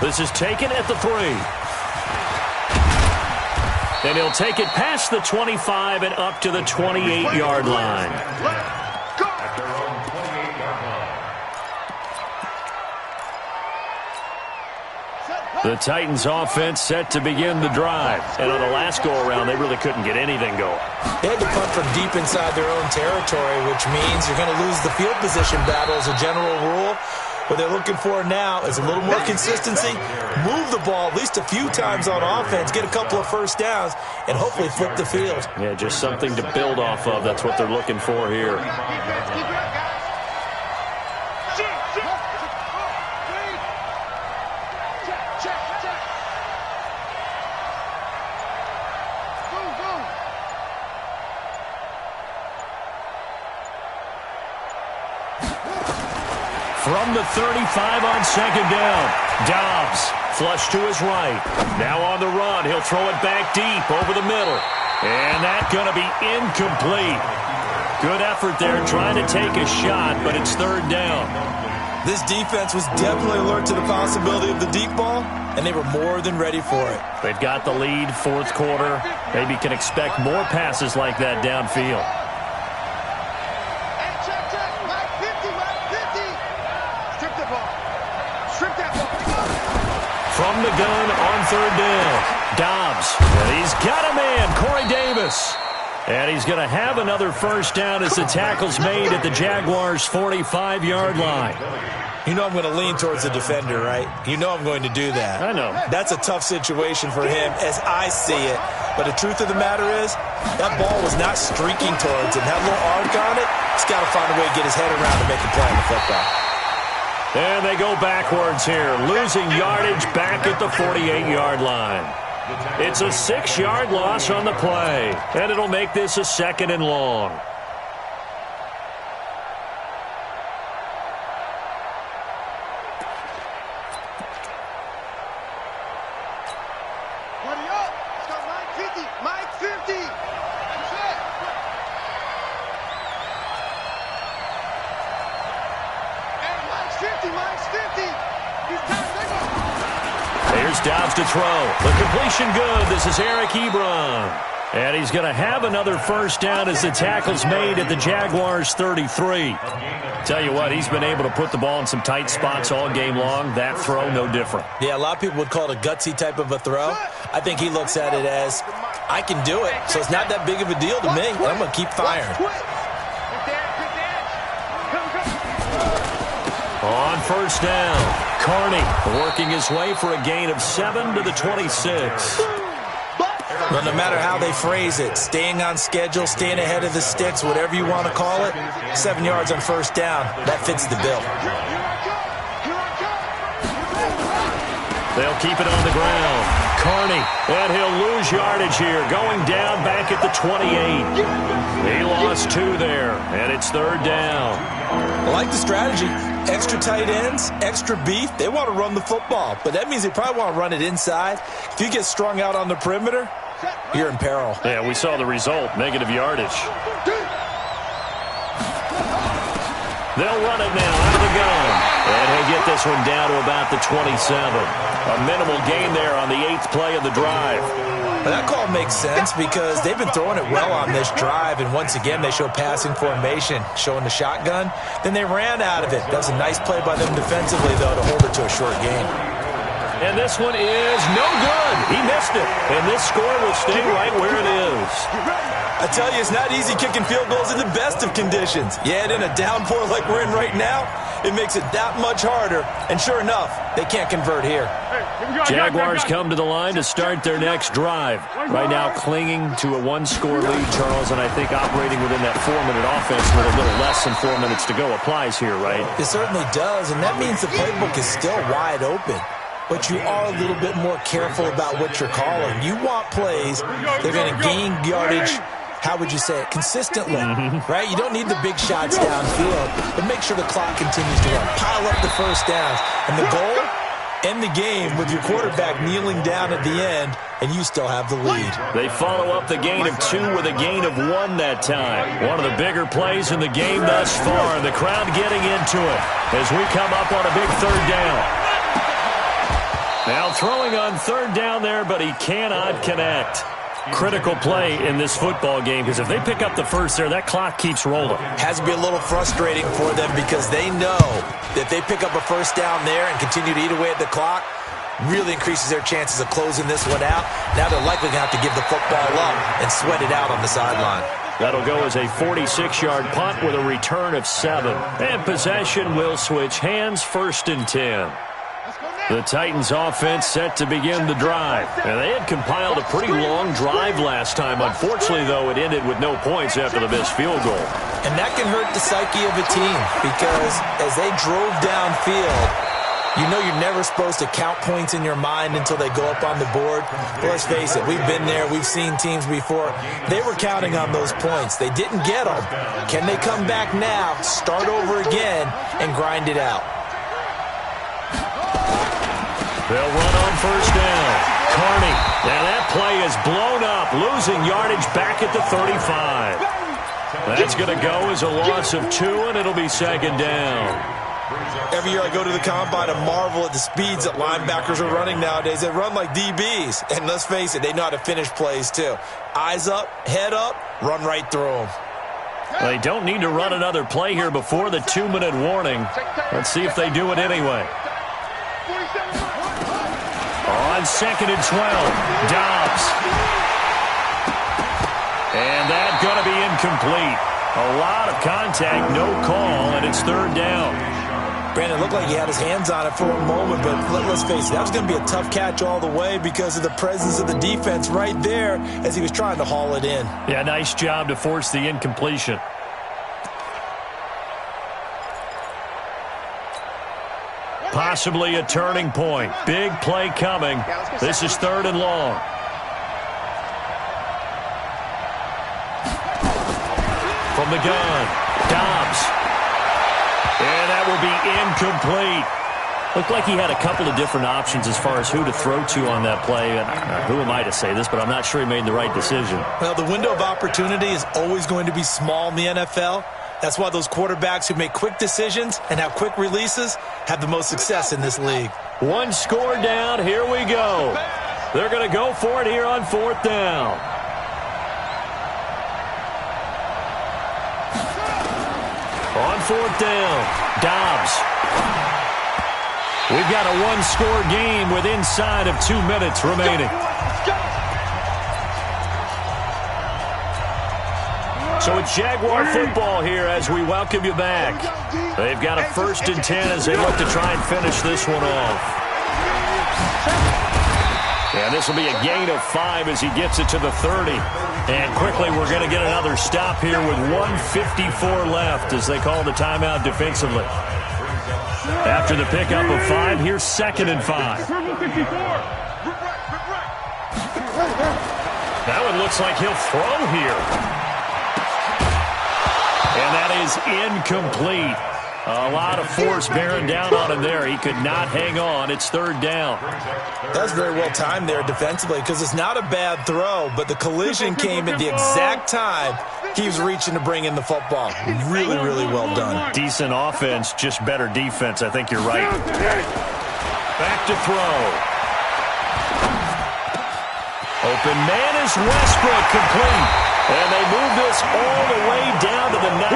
This is taken at the 3. And he'll take it past the 25 and up to the 28-yard line. The Titans offense set to begin the drive. And on the last go-around, they really couldn't get anything going. They had to punt from deep inside their own territory, which means you're going to lose the field position battle as a general rule. What they're looking for now is a little more consistency, move the ball at least a few times on offense, get a couple of first downs, and hopefully flip the field. Yeah, just something to build off of. That's what they're looking for here. From the 35 on 2nd down, Dobbs flush to his right. Now on the run, he'll throw it back deep over the middle. And that's going to be incomplete. Good effort there trying to take a shot, but it's 3rd down. This defense was definitely alert to the possibility of the deep ball, and they were more than ready for it. They've got the lead, 4th quarter. Maybe can expect more passes like that downfield. From the gun on 3rd down, Dobbs. And he's got a man, Corey Davis. And he's going to have another first down as the tackle's made at the Jaguars' 45-yard line. You know I'm going to lean towards the defender, right? You know I'm going to do that. I know. That's a tough situation for him as I see it. But the truth of the matter is, that ball was not streaking towards him. That little arc on it, he's got to find a way to get his head around and make a play on the football. And they go backwards here, losing yardage back at the 48-yard line. It's a 6-yard loss on the play, and it'll make this a 2nd and long. Buddy up. Let's go, Mike 50. Mike 50. That's it. And Mike's 50. Mike's 50. He's time. Here's Dobbs to throw. The completion good. This is Eric Ebron. And he's going to have another first down as the tackle's made at the Jaguars' 33. Tell you what, he's been able to put the ball in some tight spots all game long. That throw, no different. Yeah, a lot of people would call it a gutsy type of a throw. I think he looks at it as, I can do it, so it's not that big of a deal to me, and I'm going to keep firing. On first down, Carney working his way for a gain of 7 to the 26. Well, no matter how they phrase it, staying on schedule, staying ahead of the sticks, whatever you want to call it, 7 yards on first down, that fits the bill. They'll keep it on the ground. Carney, and he'll lose yardage here, going down back at the 28. He lost 2 there, and it's third down. I like the strategy. Extra tight ends, extra beef. They want to run the football, but that means they probably want to run it inside. If you get strung out on the perimeter, you're in peril. Yeah, we saw the result, negative yardage. They'll run it now out of the gun. And he'll get this one down to about the 27. A minimal gain there on the 8th play of the drive. Well, that call makes sense because they've been throwing it well on this drive, and once again they show passing formation, showing the shotgun. Then they ran out of it. That was a nice play by them defensively, though, to hold it to a short gain. And this one is no good. He missed it. And this score will stay right where it is. I tell you, it's not easy kicking field goals in the best of conditions. Yet in a downpour like we're in right now, it makes it that much harder. And sure enough, they can't convert here. Jaguars come to the line to start their next drive. Right now clinging to a 1-score lead, Charles, and I think operating within that 4-minute offense with a little less than 4 minutes to go applies here, right? It certainly does, and that means the playbook is still wide open. But you are a little bit more careful about what you're calling. You want plays that are going to gain yardage, how would you say it, consistently, right? You don't need the big shots downfield, but make sure the clock continues to run. Pile up the first downs. And the goal, end the game with your quarterback kneeling down at the end, and you still have the lead. They follow up the gain of 2 with a gain of 1 that time. One of the bigger plays in the game thus far. The crowd getting into it as we come up on a big third down. Now throwing on third down there, but he cannot connect. Critical play in this football game because if they pick up the first there, that clock keeps rolling. Has to be a little frustrating for them because they know that they pick up a first down there and continue to eat away at the clock, really increases their chances of closing this one out. Now they're likely going to have to give the football up and sweat it out on the sideline. That'll go as a 46-yard punt with a return of 7. And possession will switch hands, 1st and 10. The Titans offense set to begin the drive. And they had compiled a pretty long drive last time. Unfortunately, though, it ended with no points after the missed field goal. And that can hurt the psyche of a team because as they drove downfield, you know you're never supposed to count points in your mind until they go up on the board. But let's face it, we've been there. We've seen teams before. They were counting on those points. They didn't get them. Can they come back now, start over again, and grind it out? They'll run on first down. Carney. And that play is blown up, losing yardage back at the 35. That's going to go as a loss of 2, and it'll be 2nd down. Every year I go to the combine and marvel at the speeds that linebackers are running nowadays. They run like DBs. And let's face it, they know how to finish plays too. Eyes up, head up, run right through them. They don't need to run another play here before the 2-minute warning. Let's see if they do it anyway. On 2nd and 12, Dobbs. And that's going to be incomplete. A lot of contact, no call, and it's 3rd down. Brandon, looked like he had his hands on it for a moment, but let's face it, that was going to be a tough catch all the way because of the presence of the defense right there as he was trying to haul it in. Yeah, nice job to force the incompletion. Possibly a turning point. Big play coming. This is 3rd and long. From the gun, Dobbs. And that will be incomplete. Looked like he had a couple of different options as far as who to throw to on that play. Who am I to say this, but I'm not sure he made the right decision. Well, the window of opportunity is always going to be small in the NFL. That's why those quarterbacks who make quick decisions and have quick releases have the most success in this league. 1 score down. Here we go. They're going to go for it here on 4th down. On 4th down, Dobbs. We've got a 1-score game with inside of 2 minutes remaining. So it's Jaguar football here as we welcome you back. They've got a 1st and 10 as they look to try and finish this one off. And this will be a gain of 5 as he gets it to the 30. And quickly we're going to get another stop here with 1:54 left as they call the timeout defensively. After the pickup of 5, here's 2nd and 5. That one looks like he'll throw here. And that is incomplete. A lot of force bearing down on him there. He could not hang on. It's 3rd down. That was very well timed there defensively because it's not a bad throw, but the collision came at the exact time he was reaching to bring in the football. Really, really well done. Decent offense, just better defense. I think you're right. Back to throw. Open man is Westbrook, complete. And they move this all the way down to the 9.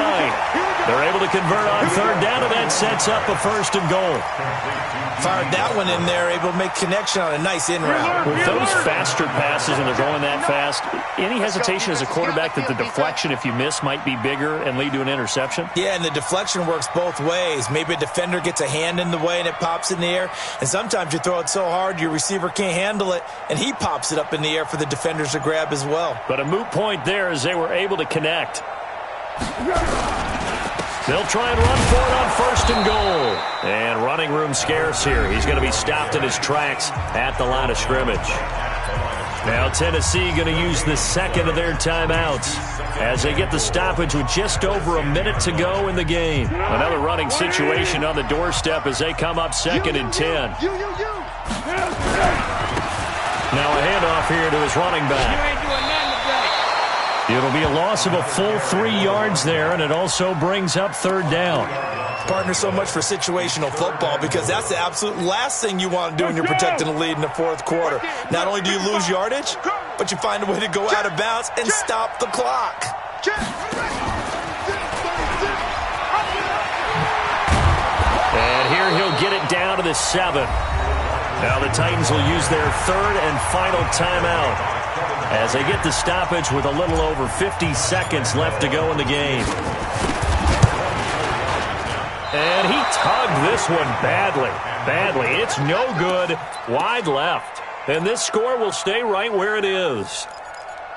They're able to convert on 3rd down, and that sets up a 1st and goal. Fired that one in there, able to make connection on a nice in route. With those faster passes and they're going that fast, any hesitation as a quarterback that the deflection, if you miss, might be bigger and lead to an interception? Yeah, and the deflection works both ways. Maybe a defender gets a hand in the way and it pops in the air, and sometimes you throw it so hard your receiver can't handle it, and he pops it up in the air for the defenders to grab as well. But a moot point there as they were able to connect. They'll try and run for it on 1st and goal. And running room scarce here. He's going to be stopped in his tracks at the line of scrimmage. Now Tennessee going to use the 2nd of their timeouts as they get the stoppage with just over a minute to go in the game. Another running situation on the doorstep as they come up 2nd and 10. Now a handoff here to his running back. You ain't doing nothing today. It'll be a loss of a full 3 yards there, and it also brings up 3rd down. Partner, so much for situational football because that's the absolute last thing you want to do when you're protecting a lead in the 4th quarter. Not only do you lose yardage, but you find a way to go out of bounds and stop the clock. And here he'll get it down to the 7. Now the Titans will use their 3rd and final timeout as they get the stoppage with a little over 50 seconds left to go in the game. And he tugged this one badly. It's no good. Wide left. And this score will stay right where it is.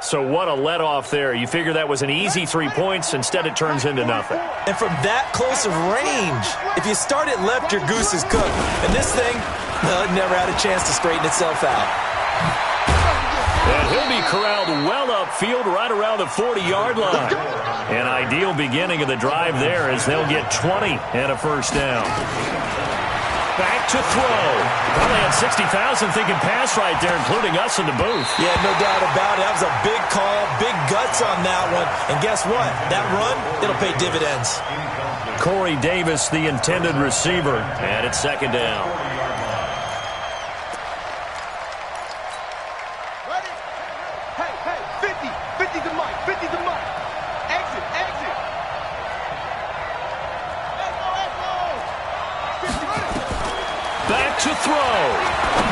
So what a let-off there. You figure that was an easy 3 points. Instead, it turns into nothing. And from that close of range, if you start it left, your goose is cooked. And this thing, well, it never had a chance to straighten itself out. And he'll be corralled well upfield right around the 40-yard line. An ideal beginning of the drive there as they'll get 20 and a 1st down. Back to throw. Probably had 60,000 thinking pass right there, including us in the booth. Yeah, no doubt about it. That was a big call, big guts on that one. And guess what? That run, it'll pay dividends. Corey Davis, the intended receiver, and it's 2nd down. Back to throw.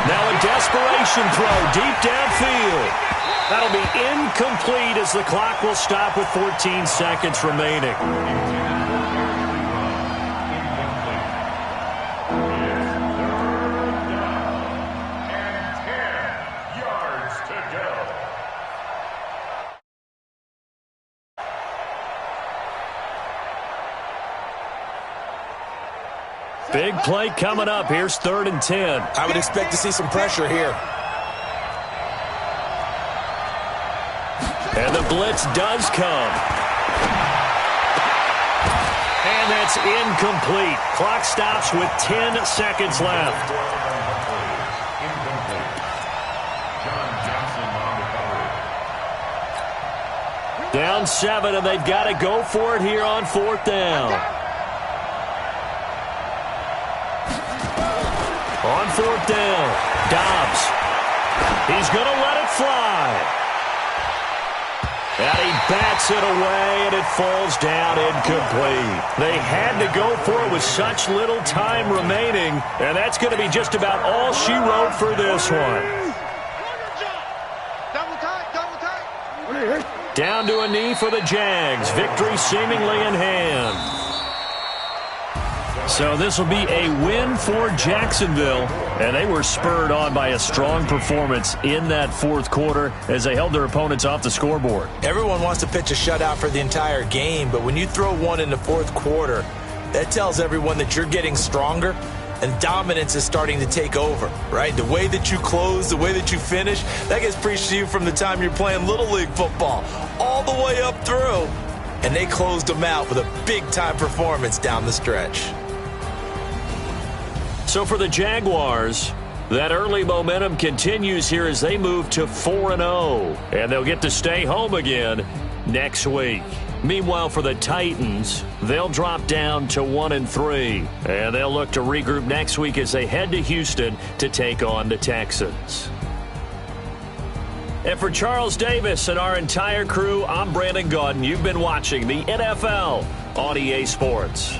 Now a desperation throw deep downfield. That'll be incomplete as the clock will stop with 14 seconds remaining. Big play coming up. Here's 3rd and 10. I would expect to see some pressure here. And the blitz does come. And that's incomplete. Clock stops with 10 seconds left. Down 7, and they've got to go for it here on 4th down. On 4th down, Dobbs. He's going to let it fly. And he bats it away, and it falls down incomplete. They had to go for it with such little time remaining, and that's going to be just about all she wrote for this one. Double tight, double tight. Down to a knee for the Jags. Victory seemingly in hand. So this will be a win for Jacksonville, and they were spurred on by a strong performance in that fourth quarter as they held their opponents off the scoreboard. Everyone wants to pitch a shutout for the entire game, but when you throw one in the fourth quarter, that tells everyone that you're getting stronger and dominance is starting to take over, right? The way that you close, the way that you finish, that gets preached to you from the time you're playing Little League football all the way up through, and they closed them out with a big-time performance down the stretch. So for the Jaguars, that early momentum continues here as they move to 4-0, and they'll get to stay home again next week. Meanwhile, for the Titans, they'll drop down to 1-3, and they'll look to regroup next week as they head to Houston to take on the Texans. And for Charles Davis and our entire crew, I'm Brandon Gaudin. You've been watching the NFL on EA Sports.